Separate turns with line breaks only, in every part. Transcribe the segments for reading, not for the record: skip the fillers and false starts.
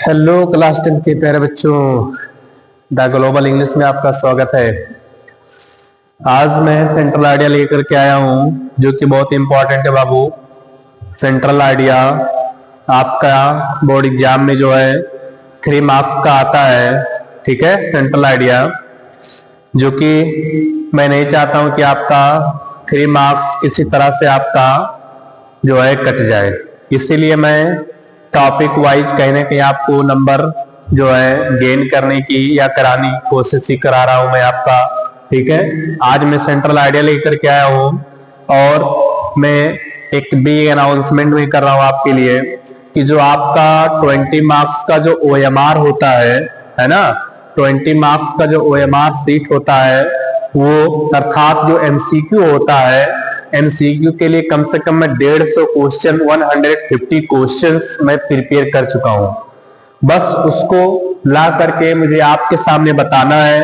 Hello class 10 के प्यारे बच्चों, द ग्लोबल इंग्लिश में आपका स्वागत है। आज मैं सेंट्रल आइडिया लेकर के आया हूँ जो कि बहुत इंपॉर्टेंट है बाबू। सेंट्रल आइडिया आपका बोर्ड एग्जाम में जो है 3 मार्क्स का आता है, ठीक है। सेंट्रल आइडिया जो कि मैं नहीं चाहता हूँ कि आपका 3 मार्क्स किसी तरह से आपका जो है कट जाए, इसीलिए मैं टॉपिक वाइज कहीं ना कहीं आपको नंबर जो है गेन करने की या कराने की कोशिश ही करा रहा हूं मैं आपका, ठीक है। आज मैं सेंट्रल आइडिया लेकर के आया हूं और मैं एक बिग अनाउंसमेंट भी कर रहा हूं आपके लिए कि जो आपका 20 मार्क्स का जो OMR होता है ना, 20 मार्क्स का जो OMR सीट होता है वो अर्थात जो MCQ होता है, MCQ के लिए कम से कम मैं 150 क्वेश्चन 150 क्वेश्चंस मैं प्रिपेयर कर चुका हूं। बस उसको ला करके मुझे आपके सामने बताना है।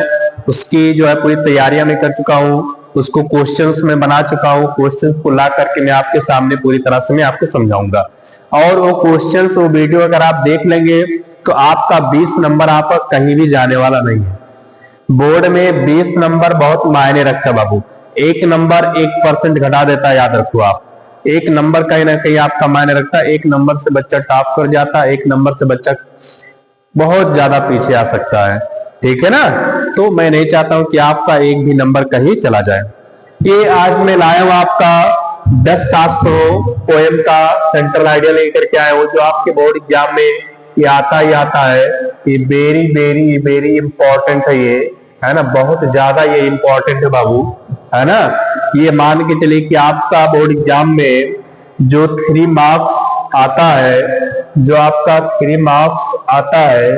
उसकी जो है पूरी तैयारियां मैं कर चुका हूं, उसको क्वेश्चंस में बना चुका हूं। क्वेश्चंस को ला करके मैं आपके सामने पूरी तरह से मैं आपको समझाऊंगा और वो क्वेश्चंस, वो वीडियो अगर आप देख लेंगे तो आपका 20 नंबर आपका कहीं भी जाने वाला नहीं है। बोर्ड में 20 नंबर बहुत मायने रखता है बाबू। 1 नंबर 1% घटा देता है, याद रखो आप। 1 नंबर कहीं ना कहीं आपका मायने रखता है। 1 नंबर से बच्चा टॉप कर जाता है, 1 नंबर से बच्चा बहुत ज्यादा पीछे आ सकता है, ठीक है ना। तो मैं नहीं चाहता हूं कि आपका एक भी नंबर कहीं चला जाए। ये आज मैं लाया हूं आपका 10 टास्क पोएम का सेंट्रल आइडिया लेकर के आया हूं जो आपके बोर्ड एग्जाम में ये आता ही आता है। ये वेरी वेरी वेरी इंपॉर्टेंट है, ये है ना, बहुत ज्यादा ये इंपॉर्टेंट है बाबू, है ना। ये मान के चलिए कि आपका बोर्ड एग्जाम में जो 3 मार्क्स आता है, जो आपका 3 मार्क्स आता है,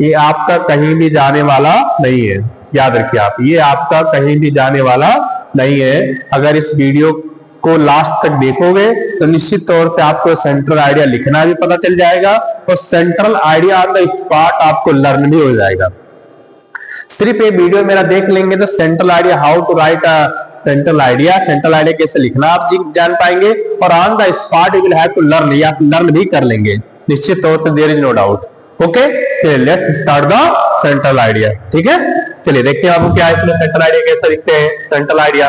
ये आपका कहीं भी जाने वाला नहीं है। याद रखिए आप, ये आपका कहीं भी जाने वाला नहीं है। अगर इस वीडियो को लास्ट तक देखोगे तो निश्चित तौर से आपको सेंट्रल आइडिया लिखना भी पता चल जाएगा और central idea on the spot आपको लर्न भी हो जाएगा। सिर्फ ये वीडियो मेरा देख लेंगे तो central idea, how to write central idea, central idea कैसे लिखना आप जान पाएंगे और on the spot you will have to learn, या लर्न भी कर लेंगे निश्चित तौर से, there is no doubt. Okay, चलिए let's start the central idea, ठीक है। चलिए देखते हैं आपको क्या इसमें सेंट्रल आइडिया कैसे लिखते हैं। सेंट्रल आइडिया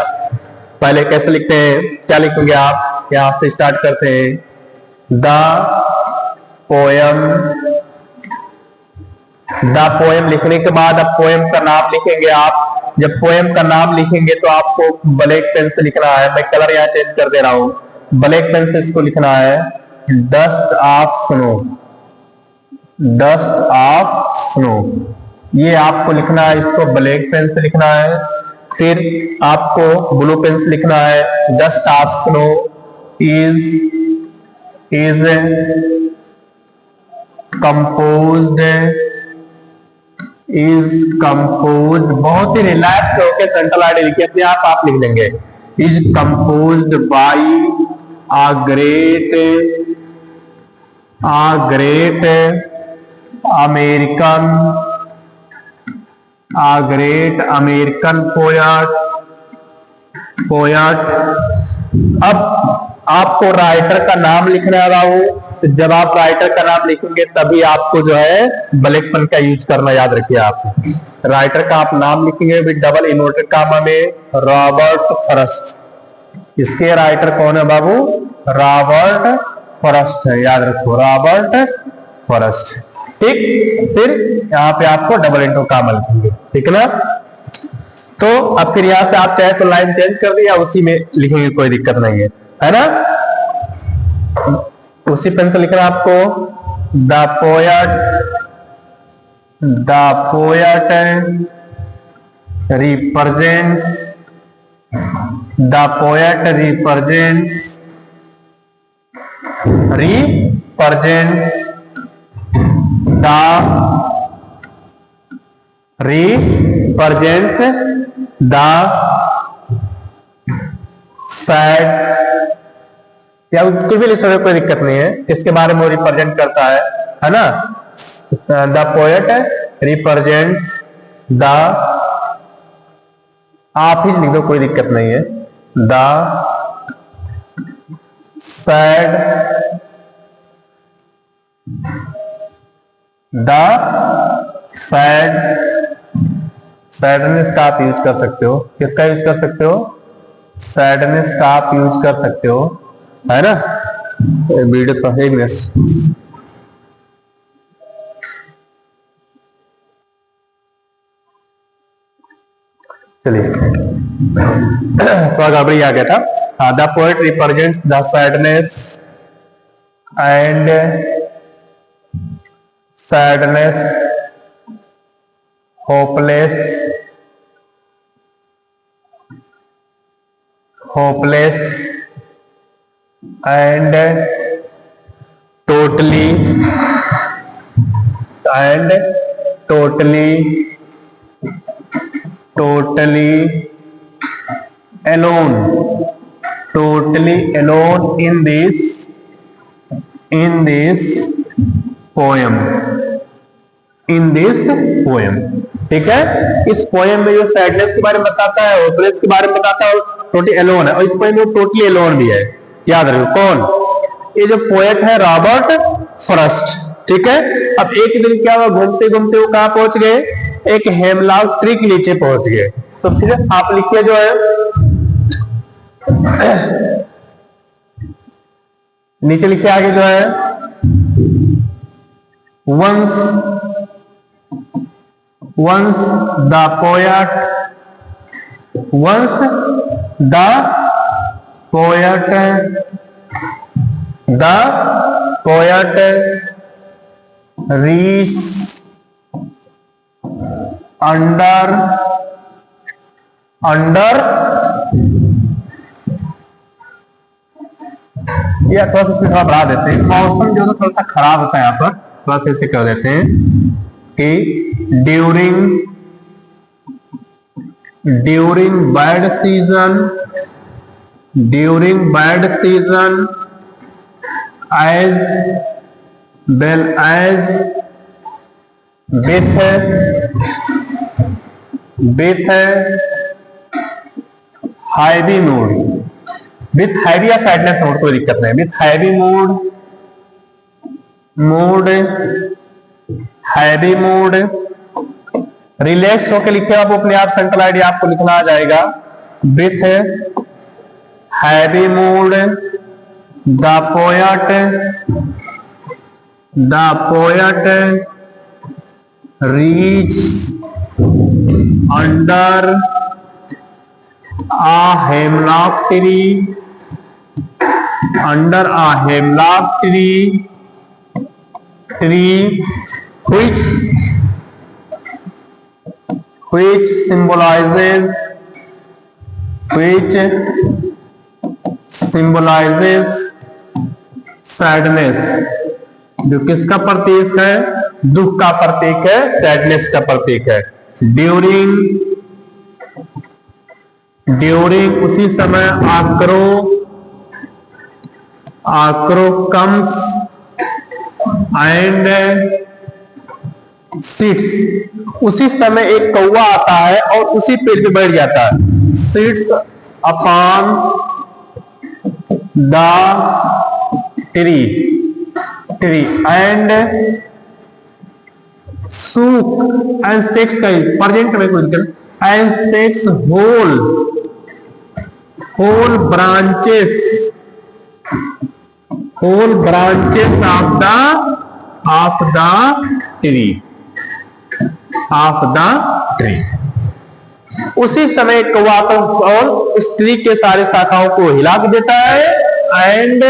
पहले कैसे लिखते हैं, क्या लिखेंगे आप, यहां से स्टार्ट करते हैं। द पोएम लिखने के बाद अब पोएम का नाम लिखेंगे आप। जब पोएम का नाम लिखेंगे तो आपको ब्लैक पेन से लिखना है। मैं कलर यहाँ चेंज कर दे रहा हूं, ब्लैक पेन से इसको लिखना है। Dust of snow, dust of snow, ये आपको लिखना है, इसको ब्लैक पेन से लिखना है। फिर आपको ब्लू पेन से लिखना है। Dust of snow is composed, is composed, बहुत ही रिलैक्स होकर सेंट्रल आइडिया लिखिए, अपने आप लिख लेंगे। Is composed by a great American poet. अब आपको राइटर का नाम लिखना है बाबू। तो जब आप राइटर का नाम लिखेंगे तभी आपको जो है ब्लैक पेन का यूज करना, याद रखिए आप। राइटर का आप नाम लिखेंगे विद डबल इन्वर्टेड कामा में, रॉबर्ट फॉरेस्ट। इसके राइटर कौन है बाबू, रॉबर्ट फॉरेस्ट है, याद रखो, रॉबर्ट फॉरेस्ट, ठीक। फिर यहाँ पे आपको डबल इंटू कामा लिखेंगे, ठीक है ना। तो अब फिर यहां से आप चाहे तो लाइन चेंज कर दिया, उसी में लिखेंगे, कोई दिक्कत नहीं है ना। उसी पेन से लिखना आपको। The poet represents, the poet represents the sad, या कुछ भी लिख सकते, कोई दिक्कत नहीं है, इसके बारे में वो रिप्रेजेंट करता है ना। द पोएट रिप्रेजेंट्स द, आप ही लिख दो, कोई दिक्कत नहीं है। The sad the sad, sadness का आप यूज कर सकते हो, किसका यूज कर सकते हो, सैडनेस का आप यूज कर सकते हो, है ना। वीडियो थोड़ा एक मिनट, चलिए थोड़ा गड़बड़ी आ गया था। The poet represents the sadness and sadness, hopeless, hopeless and totally, and totally, totally alone, totally alone in this poem, in this poem, ठीक है। इस पोएम में जो सैडनेस के बारे में बताता है, होपलेस के बारे में बताता है, टोटली एलोन है, और इस पोएम में टोटली एलोन भी है। याद रखो कौन, ये जो पोएट है रॉबर्ट फ्रॉस्ट, ठीक है। अब एक दिन क्या हुआ, घूमते घूमते वो कहां पहुंच गए, एक हेमलॉक ट्री के नीचे पहुंच गए। तो फिर आप लिखिए जो है नीचे लिखिए आगे जो है, once the poet reached under या थोड़ा सा इसमें थोड़ा बढ़ा देते हैं, मौसम जो है थोड़ा सा खराब होता है यहाँ पर, थोड़ा सा ऐसे कर देते हैं कि during bad season as well as with heavy mood, with heavy या sadness mood, कोई दिक्कत नहीं, with heavy mood, रिलैक्स होके लिखे आप अपने आप, सेंट्रल आइडिया आपको लिखना आ जाएगा, with heavy mood the poet reaches under a hemlock tree, which symbolizes sadness, जो किसका प्रतीक है, दुख का प्रतीक है, सैडनेस का प्रतीक है। ड्यूरिंग उसी समय, आक्रो कम्स एंड सिट्स, उसी समय एक कौवा आता है और उसी पेड़ पे बैठ जाता है, sits upon the tree and suck and sucks का प्रेजेंट में कोई and sucks whole branches of the tree, उसी समय कौवा को और उस ट्री के सारे शाखाओं को हिला देता है, and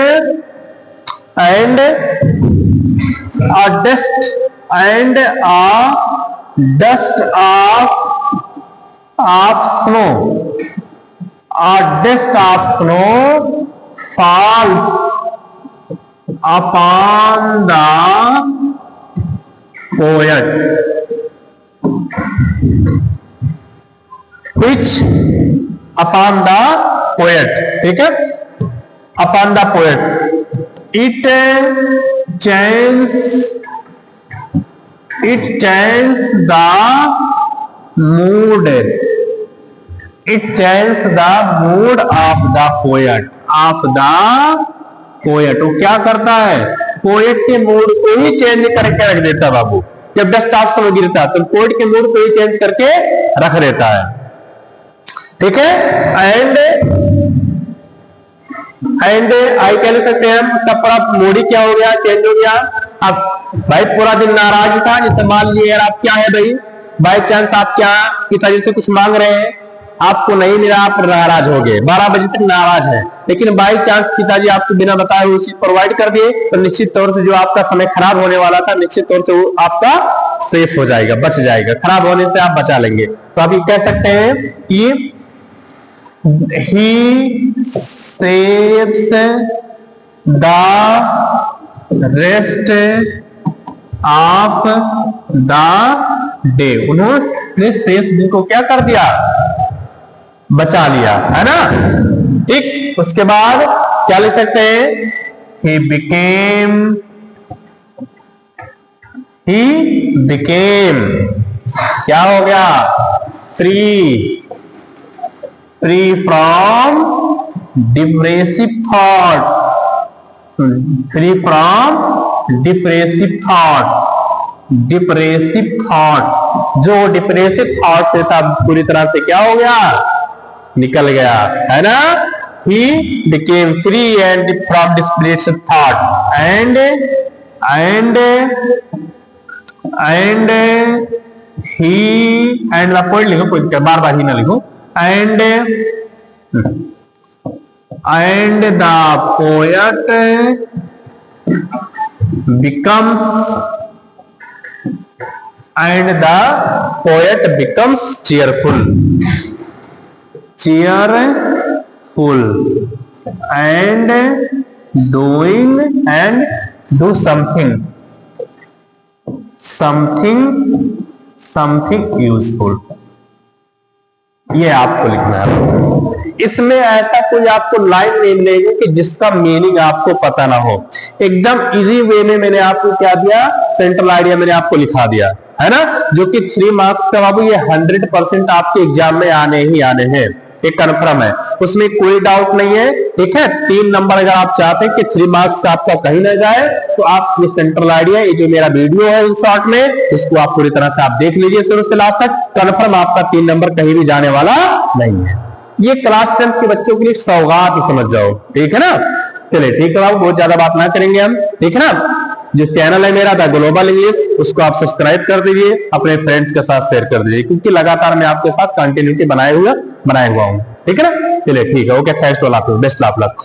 a dust of snow falls upon the poet, which upon the poet, ठीक है, upon the poet, it changes the mood of the poet, वो क्या करता है, पोएट के मूड को ही चेंज करके रख देता बाबू। जब डस्ट आपसे में गिरता तो पोएट के मूड को ही चेंज करके रख देता है, ठीक है। एंड आई कह सकते हैं हम, उसका पूरा मूड ही क्या हो गया, चेंज हो गया। अब भाई पूरा दिन नाराज था, जैसे मान लिए यार आप क्या है भाई, बाई चांस आप क्या पिताजी से कुछ मांग रहे हैं, आपको नहीं मिला, आप नाराज हो गए, 12 बजे तक नाराज है, लेकिन बाई चांस पिताजी आपको बिना बताए वो चीज प्रोवाइड कर दिए, तो निश्चित तौर से जो आपका समय खराब होने वाला था, निश्चित तौर से वो आपका सेफ हो जाएगा, बच जाएगा, खराब होने से आप बचा लेंगे। तो आप ये कह सकते हैं कि he saves the rest of the day। उन्होंने शेष दिन को क्या कर दिया, बचा लिया, है ना, ठीक। उसके बाद क्या लिख सकते हैं, he became क्या हो गया, free from depressive thought, जो डिप्रेसिव थॉट से था पूरी तरह से क्या हो गया, निकल गया, है ना। he became free and from depressive thought and he and ला पॉइंट लिखो, कोई बार बार ही ना लिखो, and the poet becomes cheerful and do something useful। ये आपको लिखना है। इसमें ऐसा कोई आपको लाइन नहीं मिलेगी कि जिसका मीनिंग आपको पता ना हो। एकदम इजी वे में मैंने आपको क्या दिया, सेंट्रल आइडिया मैंने आपको लिखा दिया, है ना, जो कि 3 मार्क्स का बाबू ये 100% आपके एग्जाम में आने ही आने हैं, ये कन्फर्म है, उसमें कोई डाउट नहीं है, ठीक है। 3 नंबर अगर आप चाहते हैं कि 3 मार्क्स से आपका कहीं ना जाए, तो आप ये सेंट्रल आइडिया, ये जो मेरा वीडियो है इन शॉर्ट में, इसको आप पूरी तरह से आप देख लीजिए शुरू से लास्ट तक, कन्फर्म आपका 3 नंबर कहीं भी जाने वाला नहीं है। ये क्लास 10 के बच्चों के लिए सौगात ही समझ जाओ, ठीक है ना। चलिए ठीक है, बहुत ज्यादा बात ना करेंगे हम, ठीक है ना। जो चैनल है मेरा द ग्लोबल इंग्लिश, उसको आप सब्सक्राइब कर दीजिए, अपने फ्रेंड्स के साथ शेयर कर दीजिए, क्योंकि लगातार मैं आपके साथ कंटिन्यूटी बनाए हुआ हूँ, ठीक है ना। चलिए ठीक है, okay, thanks to all of you, best of luck.